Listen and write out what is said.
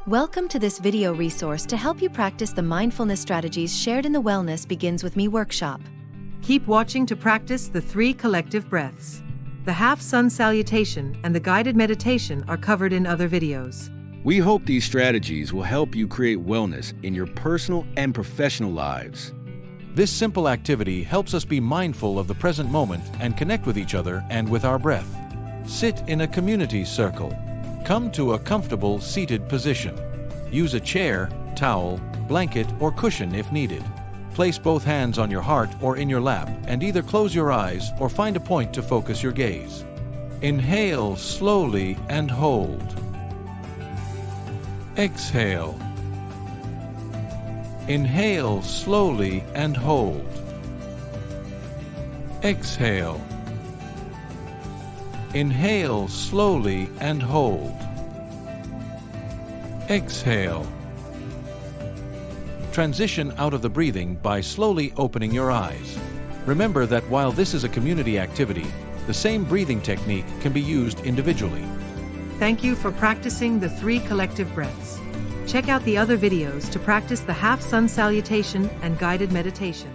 Welcome to this video resource to help you practice the mindfulness strategies shared in the Wellness Begins With Me workshop. Keep watching to practice the 3 collective breaths. The half-sun salutation and the guided meditation are covered in other videos. We hope these strategies will help you create wellness in your personal and professional lives. This simple activity helps us be mindful of the present moment and connect with each other and with our breath. Sit in a community circle. Come to a comfortable seated position. Use a chair, towel, blanket, or cushion if needed. Place both hands on your heart or in your lap and either close your eyes or find a point to focus your gaze. Inhale slowly and hold. Exhale. Inhale slowly and hold. Exhale. Inhale slowly and hold. Exhale. Transition out of the breathing by slowly opening your eyes. Remember that while this is a community activity, the same breathing technique can be used individually. Thank you for practicing the 3 collective breaths. Check out the other videos to practice the half-sun salutation and guided meditation.